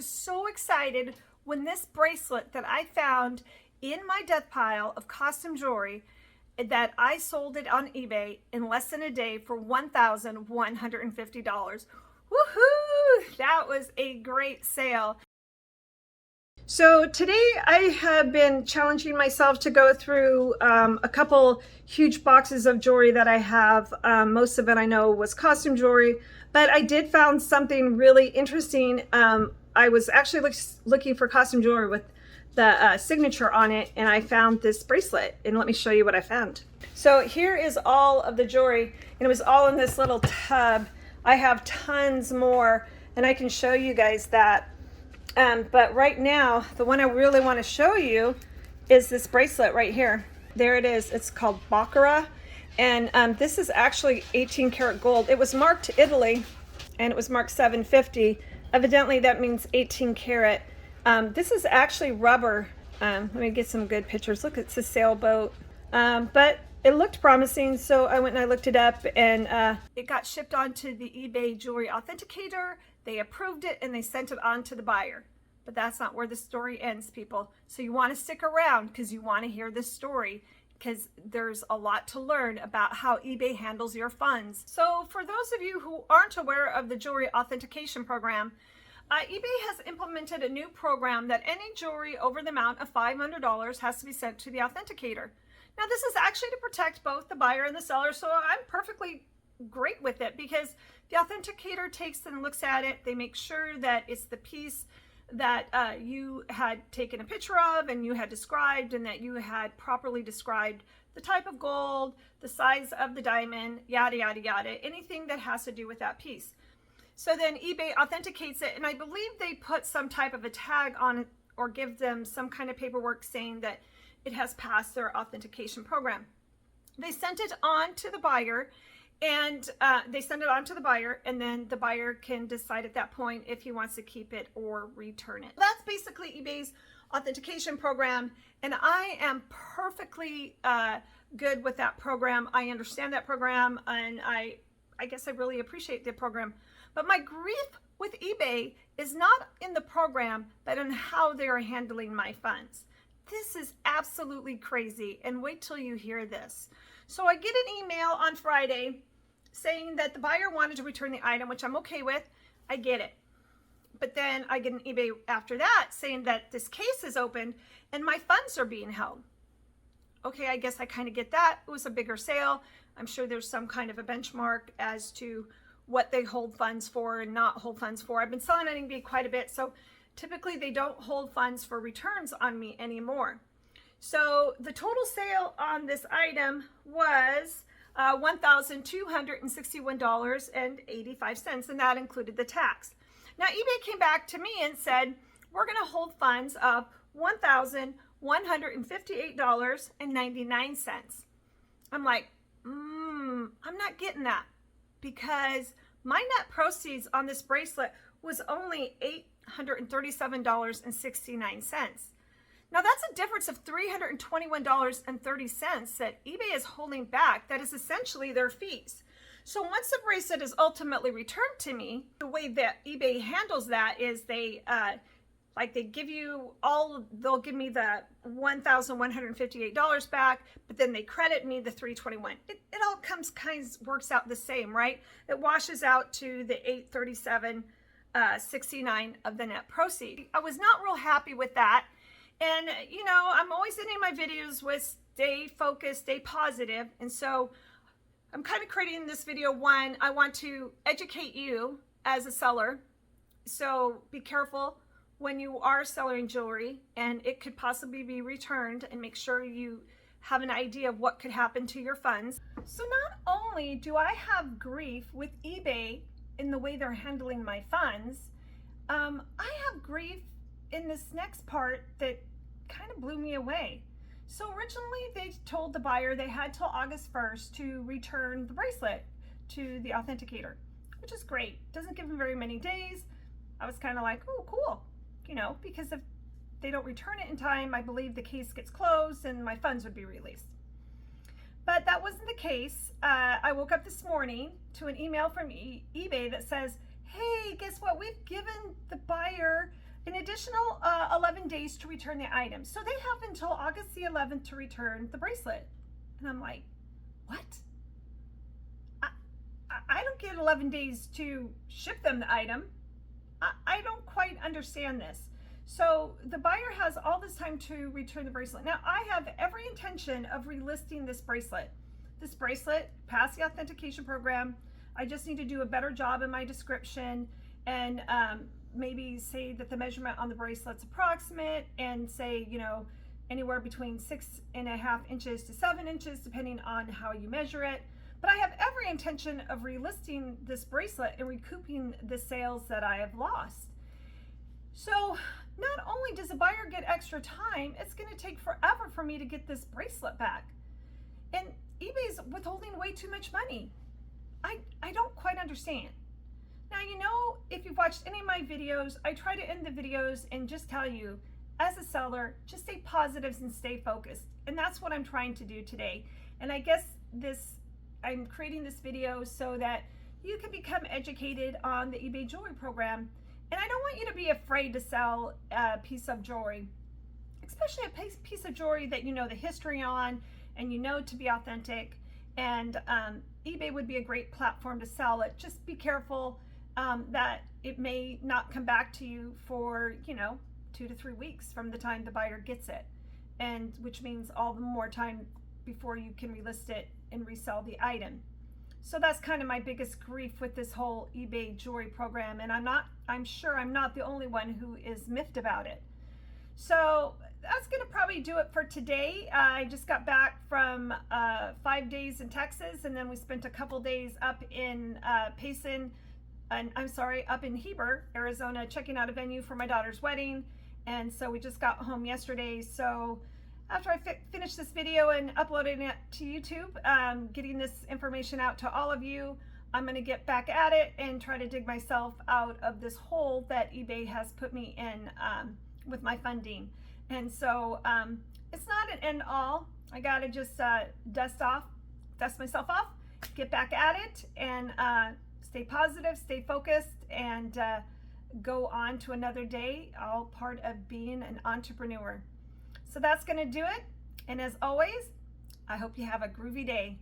was so excited when this bracelet that I found in my death pile of costume jewelry, that I sold it on eBay in less than a day for $1,150. Woohoo! That was a great sale. So today I have been challenging myself to go through a couple huge boxes of jewelry that I have. Most of it I know was costume jewelry, but I did found something really interesting. I was actually looking for costume jewelry with the signature on it, and I found this bracelet, and let me show you what I found. So here is all of the jewelry, and it was all in this little tub. I have tons more, and I can show you guys that. But right now, the one I really want to show you is this bracelet right here. There it is. It's called Baraka, and this is actually 18 karat gold. It was marked Italy, and it was marked 750. Evidently, that means 18 karat. This is actually rubber. Let me get some good pictures. Look, it's a sailboat. But it looked promising, so I went and I looked it up, and it got shipped onto the eBay Jewelry Authenticator. They approved it, and they sent it on to the buyer. But that's not where the story ends, people. So you want to stick around because you want to hear this story, because there's a lot to learn about how eBay handles your funds. So for those of you who aren't aware of the Jewelry Authentication Program, eBay has implemented a new program that any jewelry over the amount of $500 has to be sent to the authenticator. Now, this is actually to protect both the buyer and the seller, so I'm perfectly great with it, because the authenticator takes and looks at it. They make sure that it's the piece that you had taken a picture of and you had described, and that you had properly described the type of gold, the size of the diamond, yada, yada, yada, anything that has to do with that piece. So then eBay authenticates it, and I believe they put some type of a tag on it or give them some kind of paperwork saying that it has passed their authentication program. They sent it on to the buyer, and and then the buyer can decide at that point if he wants to keep it or return it. That's basically eBay's authentication program, and I am perfectly good with that program. I understand that program, and I guess I really appreciate the program. But my grief with eBay is not in the program, but in how they are handling my funds. This is absolutely crazy, and wait till you hear this. So I get an email on Friday saying that the buyer wanted to return the item, which I'm okay with. I get it. But then I get an eBay after that saying that this case is open and my funds are being held. Okay, I guess I kind of get that. It was a bigger sale. I'm sure there's some kind of a benchmark as to what they hold funds for and not hold funds for. I've been selling on eBay quite a bit, so typically they don't hold funds for returns on me anymore. So the total sale on this item was $1,261.85, and that included the tax. Now eBay came back to me and said, we're going to hold funds of $1,158.99. I'm like, I'm not getting that, because my net proceeds on this bracelet was only $837.69. Now that's a difference of $321.30 that eBay is holding back. That is essentially their fees. So once the bracelet is ultimately returned to me, the way that eBay handles that is they give you they'll give me the $1,158 back, but then they credit me the $321. It all works out the same, right? It washes out to the $837.69 of the net proceed. I was not real happy with that. And, you know, I'm always ending my videos with stay focused, stay positive. And so I'm kind of creating this video. One, I want to educate you as a seller. So be careful when you are selling jewelry and it could possibly be returned, and make sure you have an idea of what could happen to your funds. So not only do I have grief with eBay in the way they're handling my funds, I have grief in this next part that kind of blew me away. So originally they told the buyer they had till August 1st to return the bracelet to the authenticator, which is great. Doesn't give them very many days. I was kind of like, oh, cool, you know, because if they don't return it in time, I believe the case gets closed and my funds would be released. But that wasn't the case. I woke up this morning to an email from eBay that says, hey, guess what? We've given the buyer additional 11 days to return the item. So they have until August the 11th to return the bracelet. And I'm like, what? I don't get 11 days to ship them the item. I don't quite understand this. So the buyer has all this time to return the bracelet. Now I have every intention of relisting this bracelet. This bracelet passed the authentication program. I just need to do a better job in my description and maybe say that the measurement on the bracelet's approximate and say, you know, anywhere between 6.5 inches to 7 inches, depending on how you measure it. But I have every intention of relisting this bracelet and recouping the sales that I have lost. So not only does the buyer get extra time, it's going to take forever for me to get this bracelet back. And eBay's withholding way too much money. I don't quite understand. Now, you know, if you've watched any of my videos, I try to end the videos and just tell you, as a seller, just stay positive and stay focused. And that's what I'm trying to do today. And I guess I'm creating this video so that you can become educated on the eBay jewelry program. And I don't want you to be afraid to sell a piece of jewelry, especially a piece of jewelry that you know the history on and you know to be authentic. And eBay would be a great platform to sell it. Just be careful that it may not come back to you for, you know, 2 to 3 weeks from the time the buyer gets it, and which means all the more time before you can relist it and resell the item. So that's kind of my biggest grief with this whole eBay jewelry program, and I'm sure I'm not the only one who is miffed about it. So that's gonna probably do it for today. I just got back from 5 days in Texas, and then we spent a couple days up in up in Heber, Arizona, checking out a venue for my daughter's wedding. And so we just got home yesterday. So after I finish this video and uploading it to YouTube, getting this information out to all of you, I'm going to get back at it and try to dig myself out of this hole that eBay has put me in with my funding. And so it's not an end all. I got to just dust myself off, get back at it, and stay positive, stay focused, and go on to another day, all part of being an entrepreneur. So that's going to do it. And as always, I hope you have a groovy day.